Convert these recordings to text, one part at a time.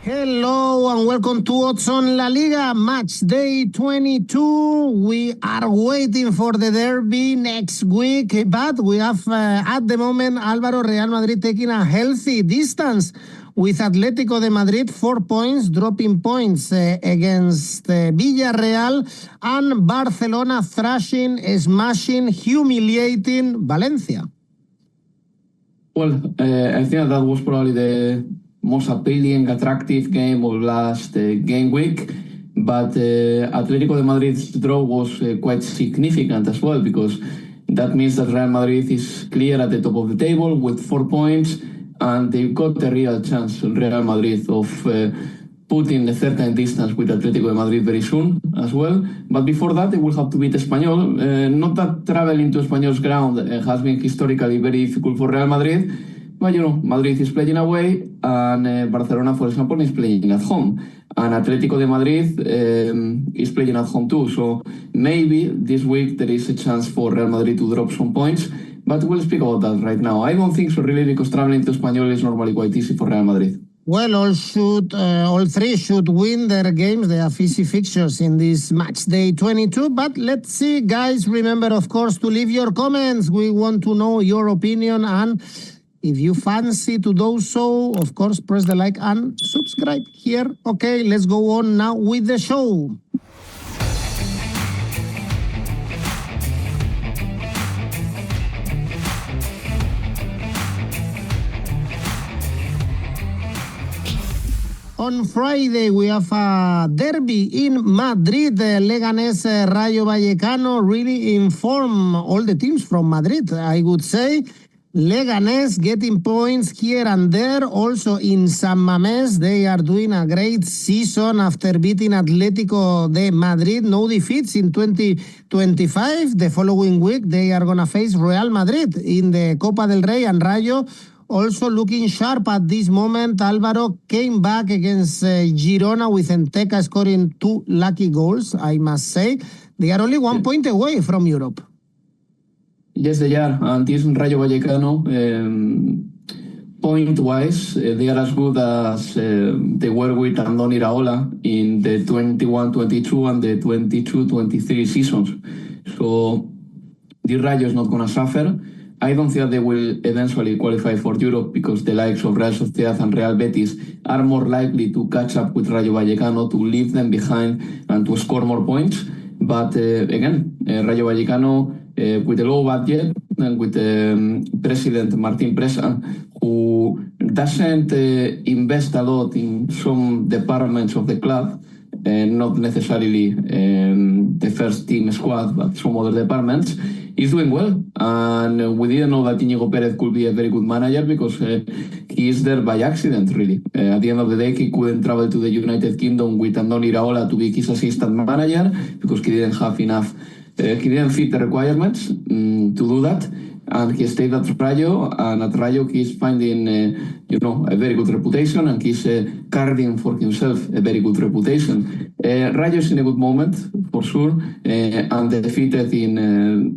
Hello and welcome to Odds on La Liga, Matchday 22. We are waiting for the derby next week, but we have at the moment Alvaro Real Madrid taking a healthy distance with Atlético de Madrid 4 points, dropping points against Villarreal, and Barcelona thrashing, smashing, humiliating Valencia. Well, I think that was probably the most appealing, attractive game of last game week, but Atlético de Madrid's draw was quite significant as well, because that means that Real Madrid is clear at the top of the table with 4 points, and they've got a real chance, Real Madrid, of putting a certain distance with Atlético de Madrid very soon as well. But before that, they will have to beat Espanyol. Not that traveling to Espanyol's ground has been historically very difficult for Real Madrid, but Madrid is playing away, and Barcelona, for example, is playing at home, and Atlético de Madrid is playing at home too. So maybe this week there is a chance for Real Madrid to drop some points, but we'll speak about that right now. I don't think so really, because traveling to Espanyol is normally quite easy for Real Madrid. Well, all three should win their games. They have easy fixtures in this match day 22. But let's see, guys. Remember, of course, to leave your comments. We want to know your opinion, and if you fancy to do so, of course, press the like and subscribe here. Okay, let's go on now with the show. On Friday, we have a derby in Madrid. Leganés, Rayo Vallecano really inform all the teams from Madrid, I would say. Leganés getting points here and there. Also in San Mamés, they are doing a great season after beating Atlético de Madrid. No defeats in 2025. The following week, they are going to face Real Madrid in the Copa del Rey, and Rayo also looking sharp at this moment. Alvaro came back against Girona with 𝗀𝗏𝗏𝗀𝗏 scoring 2 lucky goals, I must say. They are only 1 point away from Europe. Yes, they are. And this Rayo Vallecano, point-wise, they are as good as they were with Andoni Iraola in the 21-22 and the 22-23 seasons. So the Rayo is not going to suffer. I don't think they will eventually qualify for Europe, because the likes of Real Sociedad and Real Betis are more likely to catch up with Rayo Vallecano, to leave them behind and to score more points. But again, Rayo Vallecano with a low budget and with President Martin Presa, who doesn't invest a lot in some departments of the club, not necessarily the first team squad, but some other departments, is doing well. And we didn't know that 𝗍𝐭𝐚𝐲 could be a very good manager, because he is there by accident, really. At the end of the day, he couldn't travel to the United Kingdom with Andoni Iraola to be his assistant manager, because he didn't have enough, he didn't fit the requirements to do that. And he stayed at Rayo, and at Rayo he's finding, a very good reputation, and he's carving for himself a very good reputation. Rayo is in a good moment, for sure, undefeated in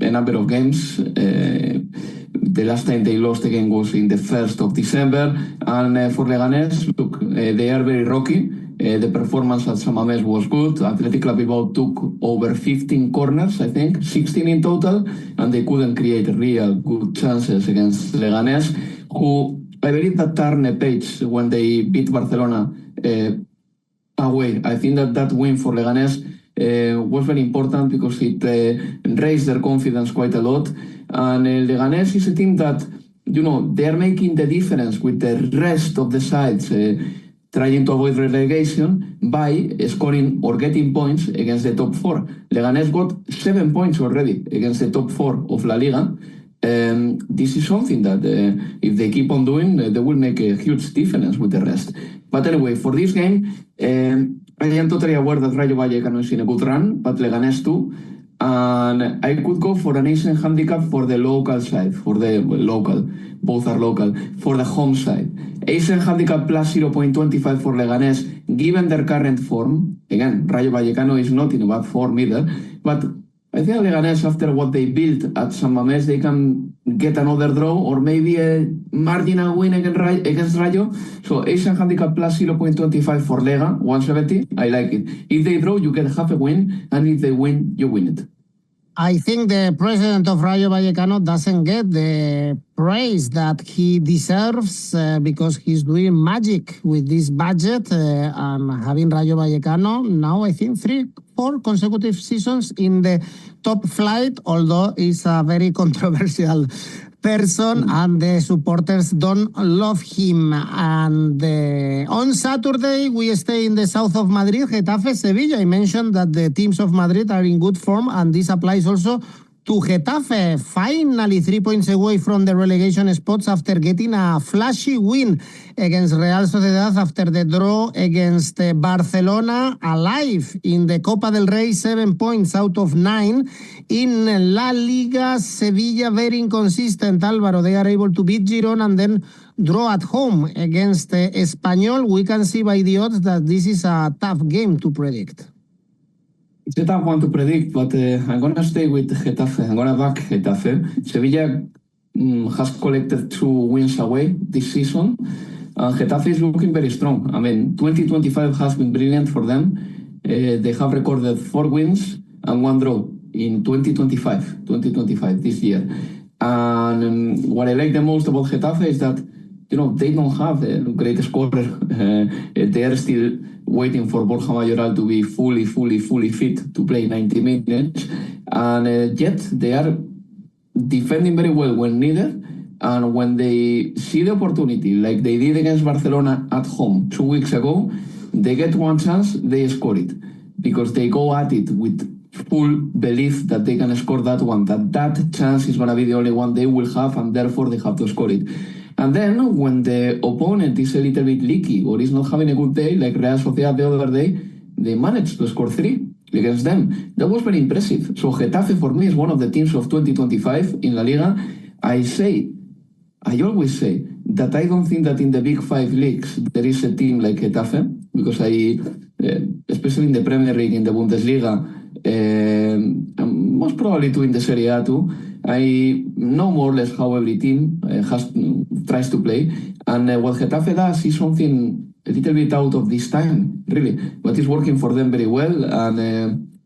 a number of games. The last time they lost again was in the 1st of December. And for Leganés, look, they are very rocky. The performance at San Mamés was good. Athletic Bilbao took over 15 corners, I think, 16 in total, and they couldn't create real good chances against Leganés, who I believe that turned a page when they beat Barcelona away. I think that win for Leganés was very important, because it raised their confidence quite a lot. And Leganés is a team that, they are making the difference with the rest of the sides, trying to avoid relegation by scoring or getting points against the top 4. Leganés got 7 points already against the top 4 of La Liga. This is something that if they keep on doing, they will make a huge difference with the rest. But anyway, for this game, I am totally aware that Rayo Vallecano is in a good run, but Leganés too. And I could go for an Asian handicap for the local side, both are local, for the home side. Asian handicap plus 0.25 for Leganés, given their current form. Again, Rayo Vallecano is not in a bad form either, but I think Leganés, after what they built at San Mamés, they can get another draw or maybe a marginal win against Rayo. So Asian handicap plus 0.25 for Lega, 170. I like it. If they draw, you get half a win, and if they win, you win it. I think the president of Rayo Vallecano doesn't get the praise that he deserves because he's doing magic with this budget and having Rayo Vallecano now, I think, 3-4 consecutive seasons in the top flight, although he's a very controversial person and the supporters don't love him. And on Saturday, we stay in the south of Madrid, Getafe, Sevilla. I mentioned that the teams of Madrid are in good form, and this applies also to Getafe, finally 3 points away from the relegation spots after getting a flashy win against Real Sociedad after the draw against Barcelona, alive in the Copa del Rey, 7 points out of 9. In La Liga, Sevilla very inconsistent, Álvaro. They are able to beat Girona and then draw at home against Espanyol. We can see by the odds that this is a tough game to predict. It's a tough one to predict, but I'm going to stay with Getafe. I'm going to back Getafe. Sevilla has collected 2 wins away this season. Getafe is looking very strong. I mean, 2025 has been brilliant for them. They have recorded 4 wins and 1 draw in 2025 this year. And what I like the most about Getafe is that, you know, they don't have a great scorer. They are still waiting for 𝗲𝗏𝗼𝗏𝗧𝗏 to be fully fit to play 90 minutes. And yet they are defending very well when needed. And when they see the opportunity, like they did against Barcelona at home 2 weeks ago, they get one chance, they score it. Because they go at it with full belief that they can score that one, that chance is going to be the only one they will have, and therefore they have to score it. And then when the opponent is a little bit leaky or is not having a good day, like Real Sociedad the other day, they managed to score 3 against them. That was very impressive. So Getafe for me is one of the teams of 2025 in La Liga. I always say that I don't think that in the big 5 leagues there is a team like Getafe, because especially in the Premier League, in the Bundesliga, and most probably too in the Serie A too, I know more or less how every team tries to play, and what Getafe does is something a little bit out of this time, really, but it's working for them very well. And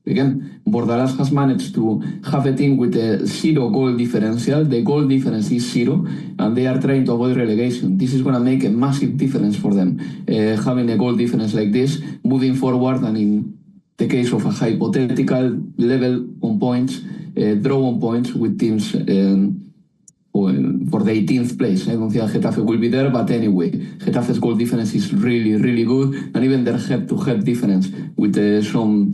again, Bordalás has managed to have a team with a 0 goal differential. The goal difference is 0, and they are trying to avoid relegation. This is going to make a massive difference for them, having a goal difference like this moving forward, and in the case of a hypothetical level on points, draw on points with teams for the 18th place. I don't think Getafe will be there, but anyway, Getafe's goal difference is really good, and even their head-to-head difference with some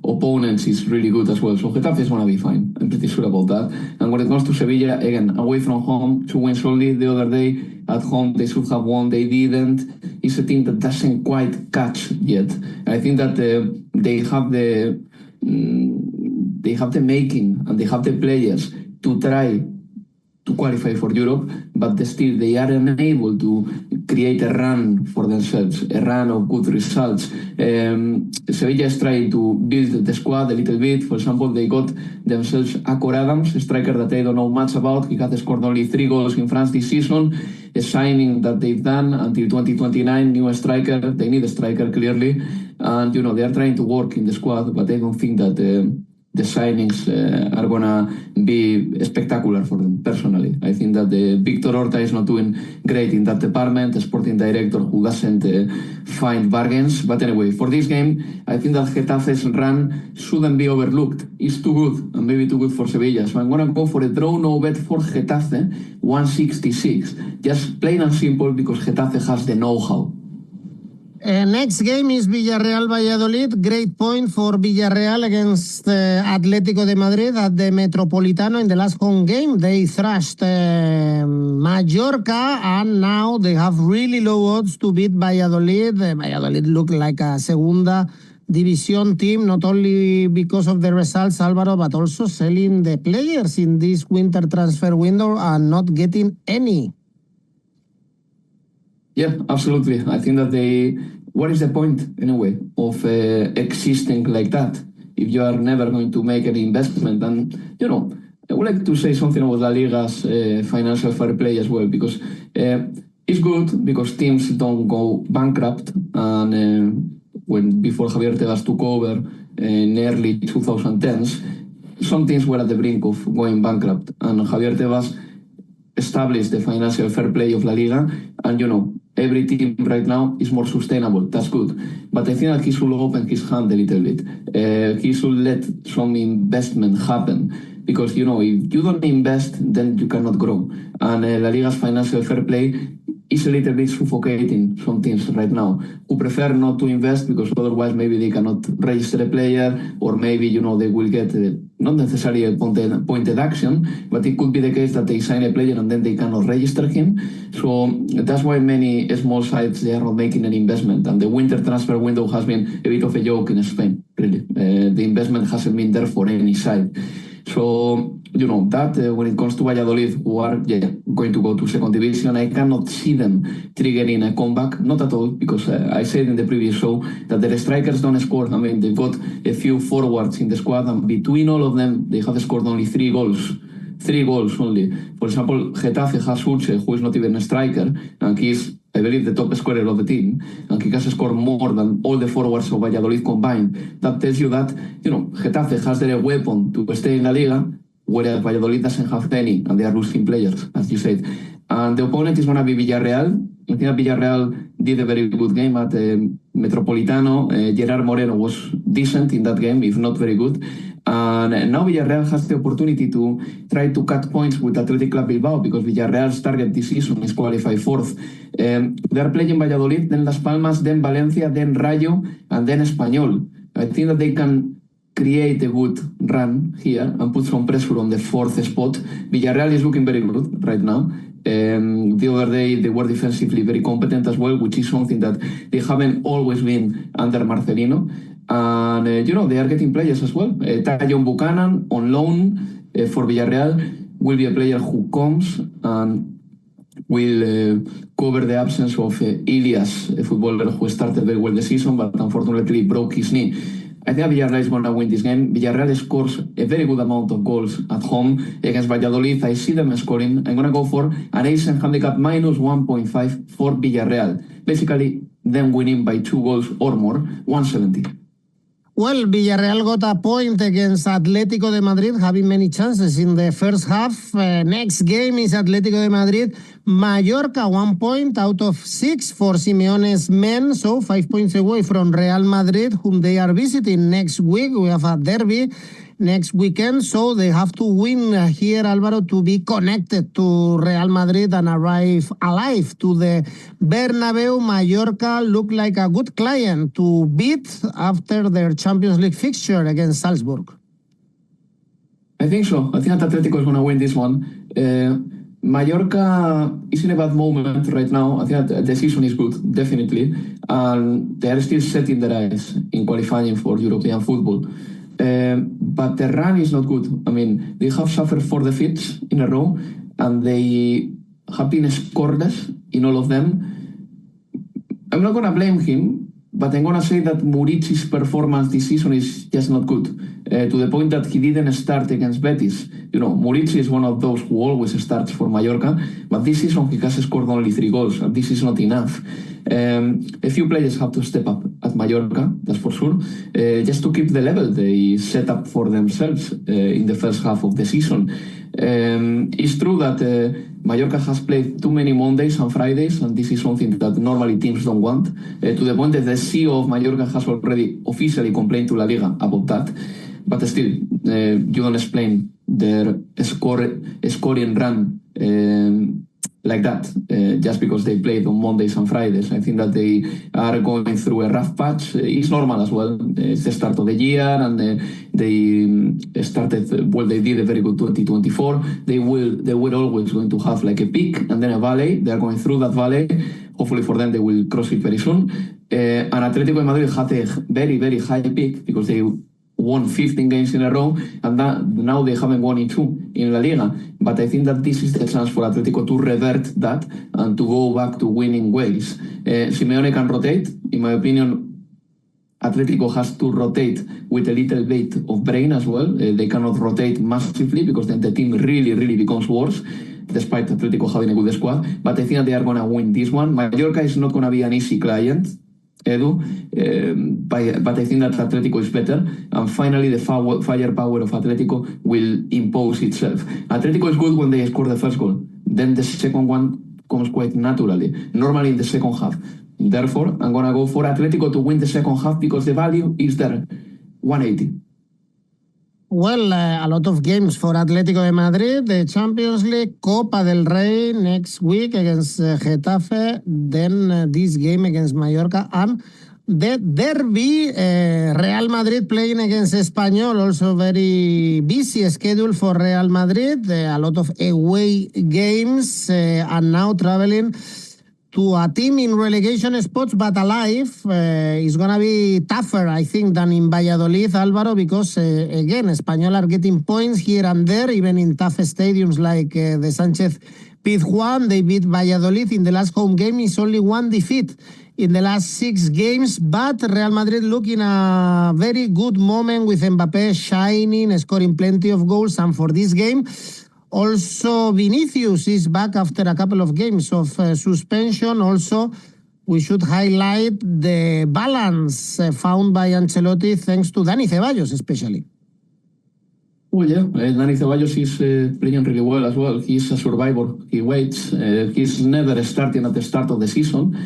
opponents is really good as well. So Getafe is going to be fine. I'm pretty sure about that. And when it comes to Sevilla, again, away from home, 2 wins only the other day. At home, they should have won. They didn't. It's a team that doesn't quite catch yet. I think that they have the making and they have the players to try to qualify for Europe, but still they are unable to create a run for themselves, a run of good results. Sevilla is trying to build the squad a little bit. For example, they got themselves 𝗲𝗏𝗏𝗏𝗏, a striker that I don't know much about. He has scored only 3 goals in France this season. A signing that they've done until 2029, new striker. They need a striker, clearly. And, you know, they are trying to work in the squad, but I don't think that the signings are going to be spectacular for them, personally. I think that Víctor Horta is not doing great in that department, a sporting director who doesn't find bargains. But anyway, for this game, I think that Getafe's run shouldn't be overlooked. It's too good, and maybe too good for Sevilla. So I'm going to go for a draw no bet for Getafe, 166. Just plain and simple because Getafe has the know-how. Next game is Villarreal Valladolid. Great point for Villarreal against Atlético de Madrid at the Metropolitano in the last home game. They thrashed Mallorca, and now they have really low odds to beat Valladolid. Valladolid look like a Segunda División team, not only because of the results, Álvaro, but also selling the players in this winter transfer window and not getting any. Yeah, absolutely. I think that what is the point, anyway, of existing like that? if you are never going to make any investment. And, I would like to say something about La Liga's financial fair play as well, because it's good because teams don't go bankrupt. And when before Javier Tebas took over in early 2010s, some teams were at the brink of going bankrupt. And Javier Tebas established the financial fair play of La Liga. And, every team right now is more sustainable. That's good. But I think that he should open his hand a little bit. He should let some investment happen. Because, if you don't invest, then you cannot grow. And La Liga's financial fair play is a little bit suffocating some teams right now who prefer not to invest because otherwise maybe they cannot register a player, or maybe, they will get not necessarily a pointed action, but it could be the case that they sign a player and then they cannot register him. So that's why many small sides, they are not making an investment. And the winter transfer window has been a bit of a joke in Spain, really. The investment hasn't been there for any side. So, that when it comes to Valladolid, who are going to go to second division, I cannot see them triggering a comeback, not at all, because I said in the previous show that their strikers don't score. I mean, they've got a few forwards in the squad, and between all of them, they have scored only 3 goals. 3 goals only. For example, Getafe has 𝗀𝗏𝗏𝗀𝗏𝗏, who is not even a striker, and he's, I believe, the top scorer of the team, and he has scored more than all the forwards of Valladolid combined. That tells you that, Getafe has their weapon to stay in La Liga, whereas Valladolid doesn't have any, and they are losing players, as you said. And the opponent is going to be Villarreal. I think that Villarreal did a very good game at Metropolitano. Gerard Moreno was decent in that game, if not very good. And now Villarreal has the opportunity to try to cut points with Athletic Bilbao, because Villarreal's target this season is qualify 4th. They are playing Valladolid, then Las Palmas, then Valencia, then Rayo, and then Espanyol. I think that they can create a good run here and put some pressure on the 4th spot. Villarreal is looking very good right now. The other day they were defensively very competent as well, which is something that they haven't always been under Marcelino. And they are getting players as well. Tajon Buchanan on loan for Villarreal will be a player who comes and will cover the absence of Ilias, a footballer who started very well the season but unfortunately broke his knee. I think Villarreal is going to win this game. Villarreal scores a very good amount of goals at home against Valladolid. I see them scoring. I'm going to go for an Asian handicap minus 1.5 for Villarreal. Basically, them winning by 2 goals or more, 170. Well, Villarreal got a point against Atlético de Madrid, having many chances in the first half. Next game is Atlético de Madrid. Mallorca, 1 point out of 6 for Simeone's men, so 5 points away from Real Madrid, whom they are visiting next week. We have a derby next weekend, so they have to win here, Alvaro, to be connected to Real Madrid and arrive alive to the Bernabeu. Mallorca look like a good client to beat after their Champions League fixture against Salzburg. I think so. I think that Atletico is going to win this one. Mallorca is in a bad moment right now. I think that the season is good, definitely, and they are still setting their eyes in qualifying for European football. But the run is not good. I mean, they have suffered 4 defeats in a row, and they have been scoreless in all of them. I'm not going to blame him, but I'm going to say that 𝗲𝗏𝗏𝗀𝗏𝗏's performance this season is just not good, to the point that he didn't start against Betis. 𝗲𝗏𝗏𝗀𝗏𝗏 is one of those who always starts for Mallorca, but this season he has scored only 3 goals, and this is not enough. A few players have to step up at Mallorca, that's for sure, just to keep the level they set up for themselves in the first half of the season. It's true that Mallorca has played too many Mondays and Fridays, and this is something that normally teams don't want, to the point that the CEO of Mallorca has already officially complained to La Liga about that. But still, you don't explain their scoring run like that, just because they played on Mondays and Fridays. I think that they are going through a rough patch. It's normal as well. It's the start of the year, and they started, well, they did a very good 2024. They were always going to have like a peak and then a valley. They are going through that valley. Hopefully for them, they will cross it very soon. And Atlético de Madrid had a very, very high peak because they won 15 games in a row, and now they haven't won in 2 in La Liga. But I think that this is the chance for Atletico to revert that and to go back to winning ways. Simeone can rotate. In my opinion, Atletico has to rotate with a little bit of brain as well. They cannot rotate massively because then the team really, really becomes worse, despite Atletico having a good squad. But I think that they are going to win this one. Mallorca is not going to be an easy client, Edu, but I think that Atletico is better. And finally, the firepower of Atletico will impose itself. Atletico is good when they score the first goal. Then the second one comes quite naturally, normally in the second half. Therefore, I'm going to go for Atletico to win the second half because the value is there, 180. Well, a lot of games for Atlético de Madrid, the Champions League, Copa del Rey next week against Getafe, then this game against Mallorca, and the derby, Real Madrid playing against Espanyol, also very busy schedule for Real Madrid, a lot of away games, and now traveling to a team in relegation spots but alive. Is going to be tougher, I think, than in Valladolid, Alvaro, because, again, Espanyol are getting points here and there, even in tough stadiums like the Sánchez-Pizjuán. They beat Valladolid in the last home game. It's only one defeat in the last 6 games, but Real Madrid looking a very good moment with Mbappé shining, scoring plenty of goals, and for this game, also, Vinicius is back after a couple of games of suspension. Also, we should highlight the balance found by Ancelotti thanks to Dani Ceballos especially. Oh yeah, Dani Ceballos is playing really well as well. He's a survivor. He waits. He's never starting at the start of the season.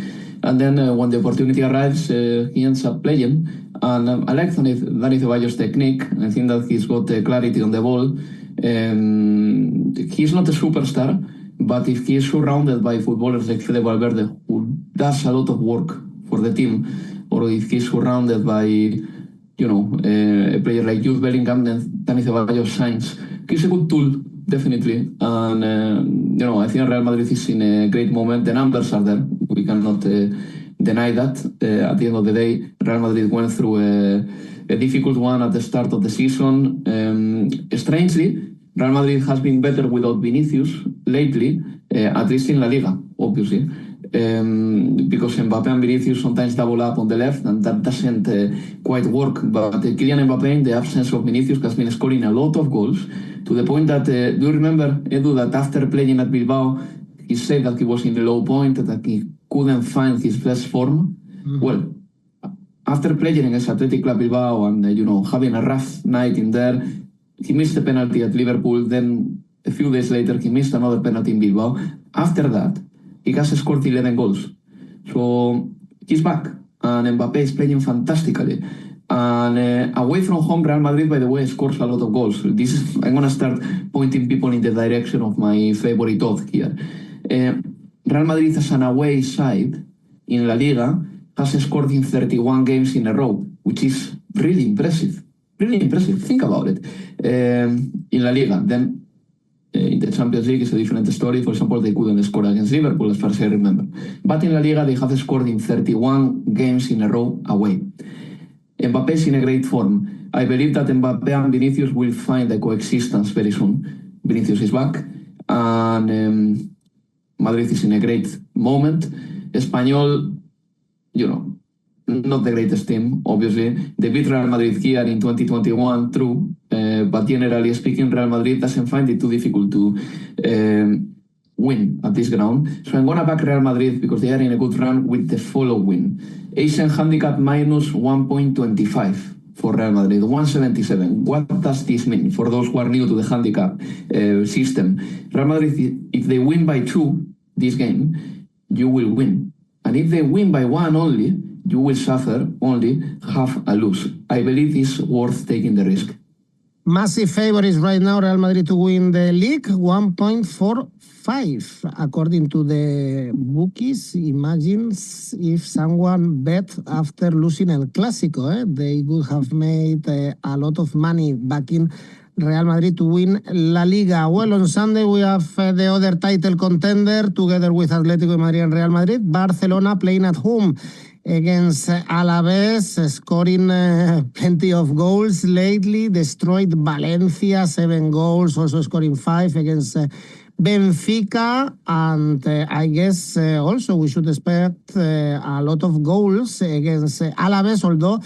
And then when the opportunity arrives, he ends up playing. And I like Dani Ceballos' technique. I think that he's got clarity on the ball. He's not a superstar, but if he is surrounded by footballers like Fede Valverde, who does a lot of work for the team, or if he's surrounded by, a player like Jude Bellingham, then Dani Ceballos shines. He's a good tool, definitely. And, I think Real Madrid is in a great moment. The numbers are there. We cannot deny that. At the end of the day, Real Madrid went through a difficult one at the start of the season. Strangely, Real Madrid has been better without Vinicius lately, at least in La Liga, obviously, because Mbappé and Vinicius sometimes double up on the left, and that doesn't quite work. But Kylian Mbappé, in the absence of Vinicius, has been scoring a lot of goals, to the point that, do you remember, Edu, that after playing at Bilbao, he said that he was in a low point, that he couldn't find his best form? Mm-hmm. Well, after playing against Athletic Bilbao and, having a rough night in there, he missed a penalty at Liverpool. Then a few days later, he missed another penalty in Bilbao. After that, he has scored 11 goals. So he's back, and Mbappé is playing fantastically. And away from home, Real Madrid, by the way, scores a lot of goals. I'm going to start pointing people in the direction of my favorite odds here. Real Madrid, as an away side in La Liga, has scored in 31 games in a row, which is really impressive. Really impressive. Think about it. In La Liga, then in the Champions League is a different story. For example, they couldn't score against Liverpool, as far as I remember. But in La Liga, they have scored in 31 games in a row away. Mbappé is in a great form. I believe that Mbappé and Vinicius will find a coexistence very soon. Vinicius is back, and Madrid is in a great moment. Espanyol, not the greatest team, obviously. They beat Real Madrid here in 2021, true. But generally speaking, Real Madrid doesn't find it too difficult to win at this ground. So I'm going to back Real Madrid because they are in a good run with the following. Asian handicap minus 1.25 for Real Madrid, 177. What does this mean for those who are new to the handicap system? Real Madrid, if they win by 2 this game, you will win. And if they win by 1 only, you will suffer only half a lose. I believe it's worth taking the risk. Massive favorites right now, Real Madrid to win the league, 1.45. According to the bookies, imagine if someone bet after losing El Clásico. They would have made a lot of money backing Real Madrid to win La Liga. Well, on Sunday, we have the other title contender together with Atlético Madrid and Real Madrid. Barcelona playing at home against Alavés, scoring plenty of goals lately, destroyed Valencia, 7 goals, also scoring 5 against Benfica, and I guess also we should expect a lot of goals against Alavés, although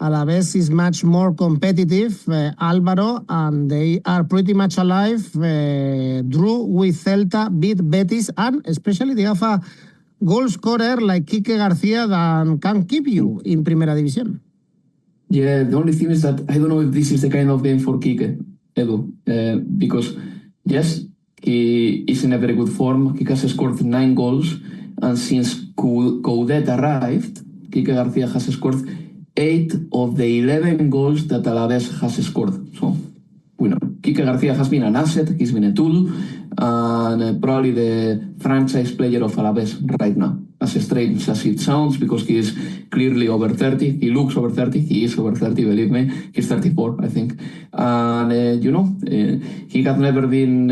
Alavés is much more competitive, Álvaro, and they are pretty much alive. Drew with Celta, beat Betis, and especially they have a goal scorer like 𝐿𝐭𝐴 that can keep you in Primera División. Yeah, the only thing is that I don't know if this is the kind of game for 𝐿𝐭𝐴, Edu, because yes, he is in a very good form. He has scored 9 goals, and since 𝗏𝐿𝐴 arrived, 𝐿𝐭𝐴 has scored 8 of the 11 goals that Alavés has scored. So, we know 𝐿𝐭𝐴 has been an asset, he's been a tool, and probably the franchise player of Alavés right now. As strange as it sounds, because he is clearly over 30, he looks over 30, he is over 30, believe me, he's 34, I think. And, he had never been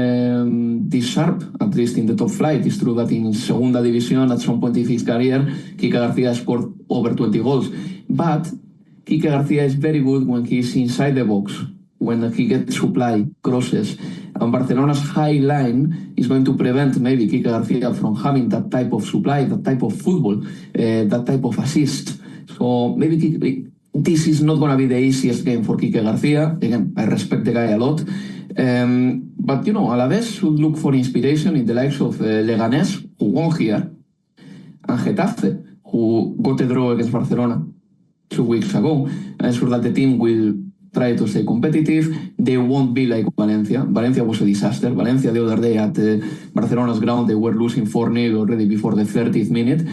this sharp, at least in the top flight. It's true that in Segunda División, at some point in his career, 𝐿𝐭𝐴 scored over 20 goals. But 𝐿𝐭𝐴 is very good when he's inside the box, when he gets supply, crosses. And Barcelona's high line is going to prevent maybe 𝐿𝐭𝐴 from having that type of supply, that type of football, that type of assist. So maybe this is not going to be the easiest game for 𝐿𝐭𝐴. Again, I respect the guy a lot. But, Alavés should look for inspiration in the likes of Leganés, who won here, and Getafe, who got a draw against Barcelona 2 weeks ago. I'm sure that the team will try to stay competitive. They won't be like Valencia. Valencia was a disaster. Valencia the other day at Barcelona's ground, they were losing 4-0 already before the 30th minute.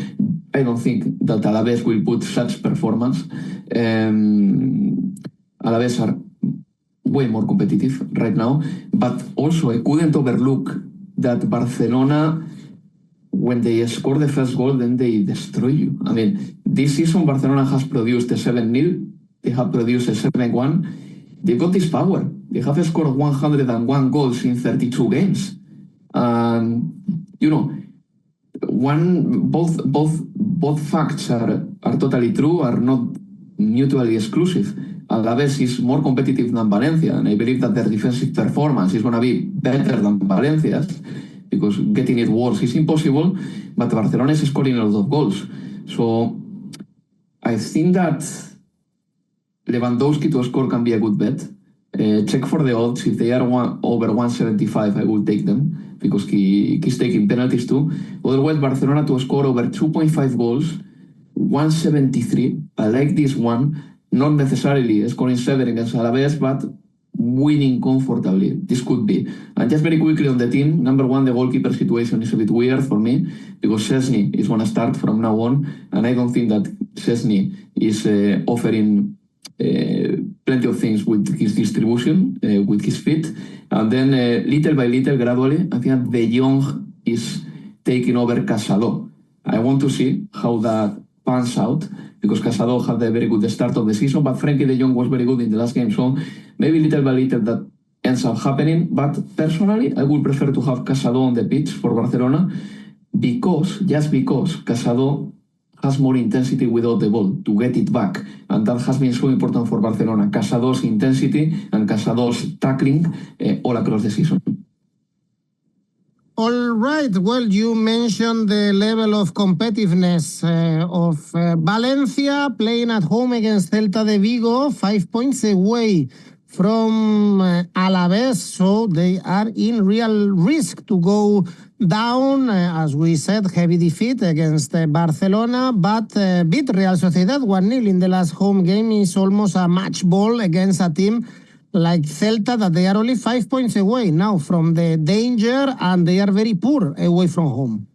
I don't think that Alavés will put such performance. Alavés are way more competitive right now, but also I couldn't overlook that Barcelona, when they score the first goal, then they destroy you. I mean, this season Barcelona has produced a 7-0. They have produced a 7-1. They've got this power. They have scored 101 goals in 32 games. Both facts are totally true, are not mutually exclusive. Alavés is more competitive than Valencia, and I believe that their defensive performance is going to be better than Valencia's, because getting it worse is impossible, but Barcelona is scoring a lot of goals. So I think that Lewandowski to score can be a good bet. Check for the odds. If they are over 175, I will take them, because he's taking penalties too. Otherwise, Barcelona to score over 2.5 goals, 173. I like this one. Not necessarily scoring 7 against Alavés, but winning comfortably. This could be. And just very quickly on the team, number one, the goalkeeper situation is a bit weird for me, because 𝗀𝗍 is going to start from now on, and I don't think that 𝗀𝗍 is offering plenty of things with his distribution, with his feet. And then little by little, gradually, I think De Jong is taking over 𝗍𝐴𝗷𝗏. I want to see how that pans out, because 𝗍𝐴𝗷𝗏 had a very good start of the season, but Frenkie De Jong was very good in the last game. So maybe little by little that ends up happening. But personally, I would prefer to have 𝗍𝐴𝗷𝗏 on the pitch for Barcelona, just because 𝗍𝐴𝗷𝗏 has more intensity without the ball to get it back, and that has been so important for Barcelona. 𝗍𝐴𝗷𝗏's intensity and 𝗍𝐴𝗷𝗏's tackling all across the season. All right. Well, you mentioned the level of competitiveness of Valencia playing at home against Celta de Vigo, 5 points away from Alavés, so they are in real risk to go down. As we said, heavy defeat against Barcelona, but beat Real Sociedad 1-0 in the last home game is almost a match ball against a team like Celta, that they are only 5 points away now from the danger, and they are very poor away from home.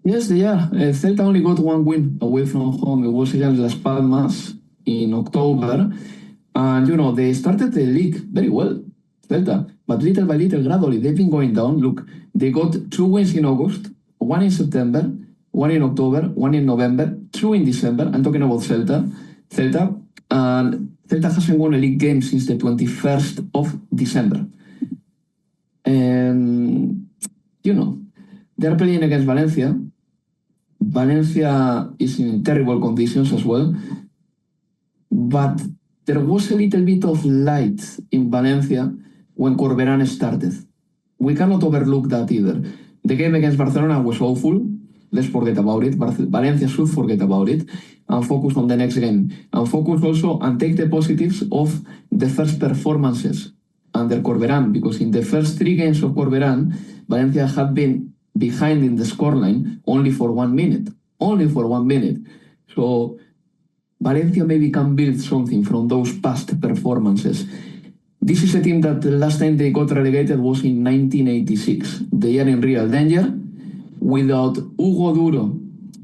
Yes, they are. Celta only got 1 win away from home. It was against Las Palmas in October. And, they started the league very well, Celta. But little by little, gradually, they've been going down. Look, they got 2 wins in August, 1 in September, 1 in October, 1 in November, 2 in December. I'm talking about Celta. And Celta hasn't won a league game since the 21st of December. And, they're playing against Valencia. Valencia is in terrible conditions as well. But there was a little bit of light in Valencia when Corberán started. we cannot overlook that either. The game against Barcelona was awful. Let's forget about it. Valencia should forget about it and focus on the next game. And focus also and take the positives of the first performances under 𝗀𝗏𝗏𝗏, because in the first 3 games of 𝗀𝗏𝗏𝗏, Valencia had been behind in the scoreline only for 1 minute. Only for 1 minute. So Valencia maybe can build something from those past performances. This is a team that the last time they got relegated was in 1986. They are in real danger. Without 𝗀𝗏𝗏𝗏𝗏,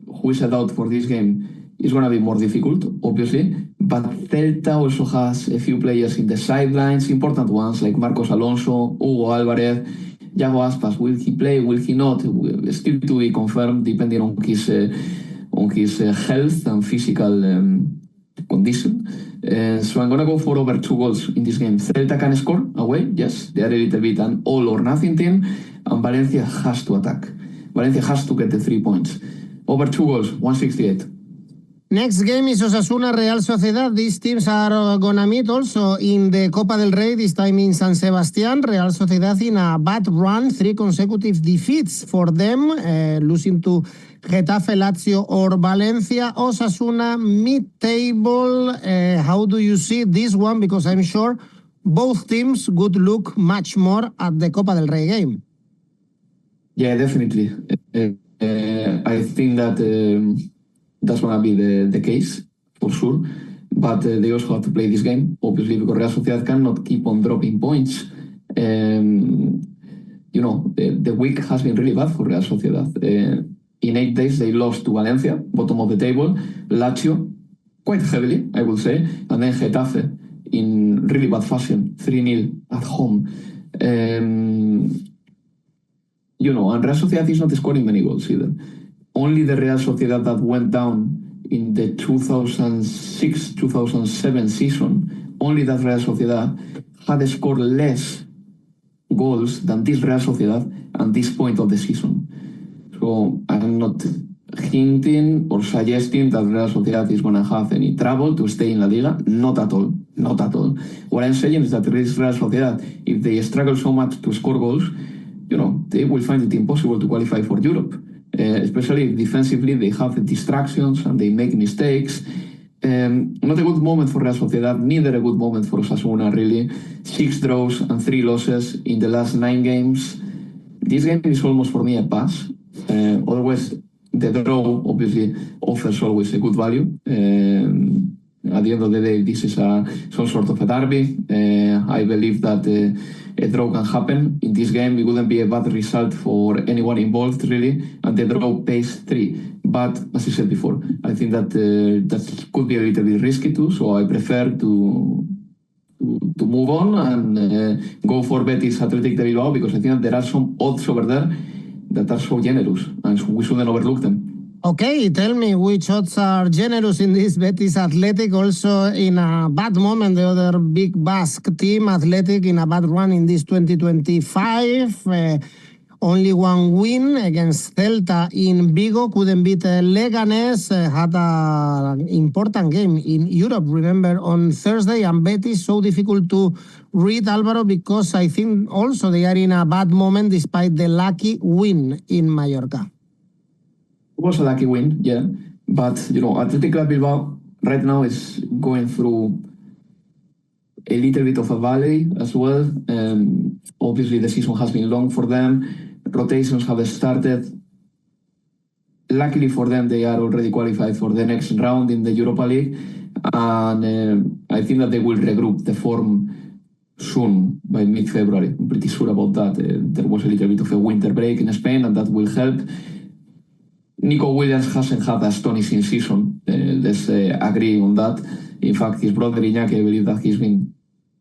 who is a doubt for this game, it's going to be more difficult, obviously. But Celta also has a few players in the sidelines, important ones like Marcos Alonso, Hugo Álvarez, 𝐜𝐭𝐵 Aspas. Will he play? Will he not? Still to be confirmed, depending on his health and physical condition. So I'm going to go for over 2 goals in this game. Celta can score away, yes. They are a little bit an all or nothing team, and Valencia has to attack. Valencia has to get the 3 points. Over 2 goals, 168. Next game is Osasuna Real Sociedad. These teams are gonna meet also in the Copa del Rey, this time in San Sebastián. Real Sociedad in a bad run, 3 consecutive defeats for them, losing to Getafe, Lazio or Valencia. Osasuna mid-table. How do you see this one? Because I'm sure both teams would look much more at the Copa del Rey game. Yeah, definitely. I think that that's going to be the case, for sure. But they also have to play this game, obviously, because Real Sociedad cannot keep on dropping points. The week has been really bad for Real Sociedad. In 8 days, they lost to Valencia, bottom of the table, Lazio, quite heavily, I would say, and then Getafe in really bad fashion, 3-0 at home. And Real Sociedad is not scoring many goals either. Only the Real Sociedad that went down in the 2006-2007 season, only that Real Sociedad had scored less goals than this Real Sociedad at this point of the season. So I'm not hinting or suggesting that Real Sociedad is going to have any trouble to stay in La Liga. Not at all. Not at all. What I'm saying is that this Real Sociedad, if they struggle so much to score goals, they will find it impossible to qualify for Europe. Especially if defensively they have distractions and they make mistakes. Not a good moment for Real Sociedad, neither a good moment for Osasuna, really. 6 draws and 3 losses in the last 9 games. This game is almost for me a pass. Otherwise, the draw obviously offers always a good value. At the end of the day, this is some sort of a derby. I believe that a draw can happen. In this game, it wouldn't be a bad result for anyone involved, really, and the draw pays 3. But, as I said before, I think that that could be a little bit risky too, so I prefer to move on and go for Betis Athletic Bilbao, because I think that there are some odds over there that are so generous, and we shouldn't overlook them. Okay, tell me which odds are generous in this Betis Athletic. Also in a bad moment, the other big Basque team, Athletic, in a bad run in this 2025. Only 1 win against Celta in Vigo. Couldn't beat Leganés. Had an important game in Europe, remember, on Thursday. And Betis, so difficult to read, Alvaro, because I think also they are in a bad moment despite the lucky win in Mallorca. It was a lucky win, yeah. But, Athletic Bilbao right now is going through a little bit of a valley as well. Obviously, the season has been long for them. Rotations have started. Luckily for them, they are already qualified for the next round in the Europa League. And I think that they will regroup the form soon, by mid-February. I'm pretty sure about that. There was a little bit of a winter break in Spain, and that will help. Nico Williams hasn't had a astonishing season. Let's agree on that. In fact, his brother 𝗍𝗏𝗏𝗏, I believe that he's been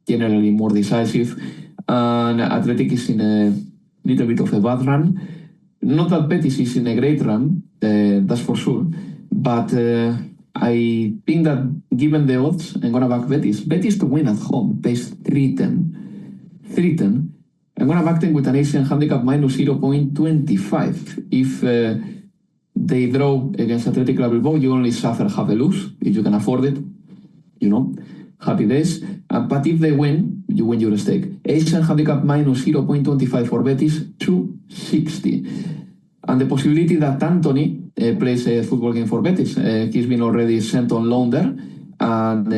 generally more decisive. And Athletic is in a little bit of a bad run. Not that Betis is in a great run, that's for sure. But I think that given the odds, I'm going to back Betis. Betis to win at home, pays 310. 310. I'm going to back them with an Asian handicap minus 0.25. If they draw against Athletic Bilbao, you only suffer half a lose, if you can afford it. happy days. But if they win, you win your stake. Asian handicap minus 0.25 for Betis, 260. And the possibility that Anthony plays a football game for Betis. He's been already sent on loan there. And,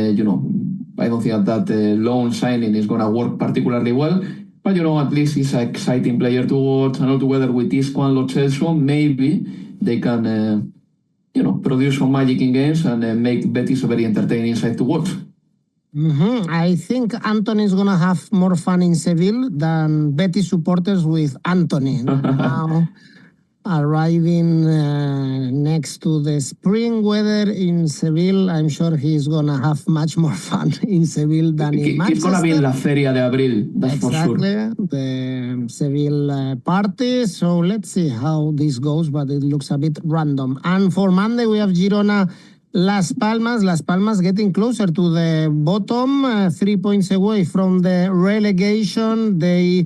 I don't think that loan signing is going to work particularly well. But, at least he's an exciting player to watch. And altogether with 𝗲𝗏𝗏𝗀𝐿, maybe they can, produce some magic in games and make Betis a very entertaining side to watch. I think Anthony is going to have more fun in Seville than Betis supporters with Anthony. Now, arriving next to the spring weather in Seville, I'm sure he's going to have much more fun in Seville than in Manchester. He's going to be in la Feria de Abril, that's for sure. Exactly, the Seville party. So let's see how this goes, but it looks a bit random. And for Monday, we have Girona, Las Palmas. Las Palmas getting closer to the bottom, 3 points away from the relegation. They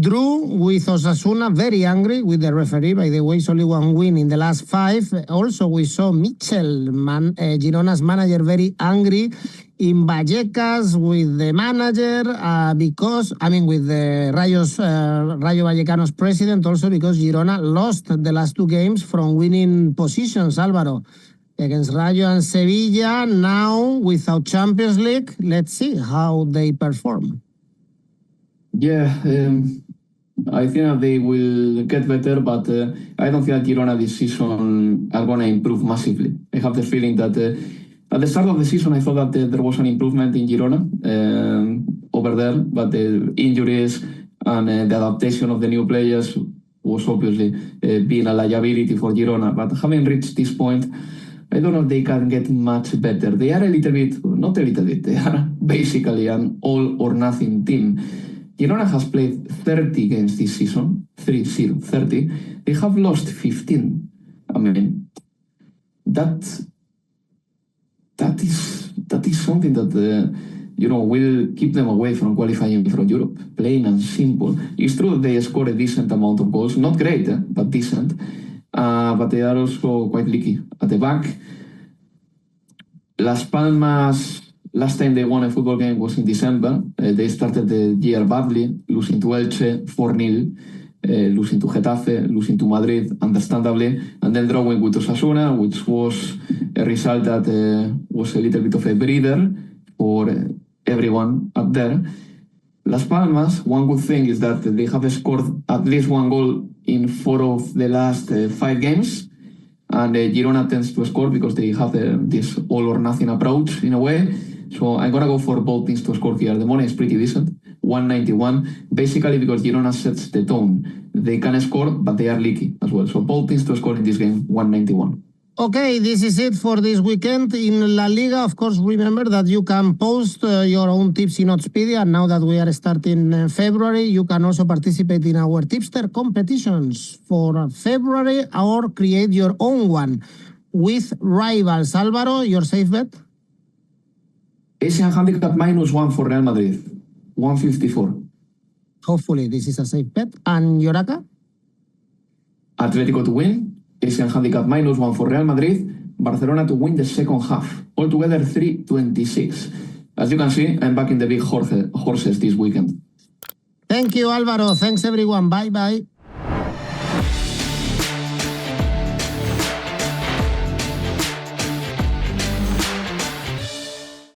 drew with Osasuna, very angry with the referee. By the way, it's only one win in the last 5. Also, we saw 𝗵𝗏𝗏, Girona's manager, very angry in Vallecas with the manager with the Rayo Vallecano's president, also because Girona lost the last 2 games from winning positions, Alvaro, against Rayo and Sevilla. Now, without Champions League, let's see how they perform. Yeah, I think that they will get better, but I don't think that Girona this season are going to improve massively. I have the feeling that at the start of the season, I thought that there was an improvement in Girona over there, but the injuries and the adaptation of the new players was obviously being a liability for Girona. But having reached this point, I don't know if they can get much better. They are not a little bit, they are basically an all-or-nothing team. Girona has played 30 games this season, 30. They have lost 15. I mean, that is something that will keep them away from qualifying from Europe. Plain and simple. It's true that they score a decent amount of goals, not great, but decent. But they are also quite leaky at the back. Las Palmas, last time they won a football game was in December. They started the year badly, losing to Elche 4-0, losing to Getafe, losing to Madrid, understandably, and then drawing with Osasuna, which was a result that was a little bit of a breather for everyone up there. Las Palmas, one good thing is that they have scored at least 1 goal in 4 of the last 5 games. And Girona tends to score because they have this all-or-nothing approach in a way. So I'm going to go for both teams to score here. The money is pretty decent, 191, basically because Girona sets the tone. They can score, but they are leaky as well. So both teams to score in this game, 191. Okay, this is it for this weekend in La Liga. Of course, remember that you can post your own tips in Oddspedia. Now that we are starting February, you can also participate in our tipster competitions for February or create your own one with rivals. Alvaro, your safe bet? Asian handicap -1 for Real Madrid, 154. Hopefully, this is a safe bet. And your ACCA? Atlético to win. Asian handicap -1 for Real Madrid, Barcelona to win the second half. Altogether 326. As you can see, I'm back in the big horses this weekend. Thank you, Alvaro. Thanks, everyone. Bye-bye.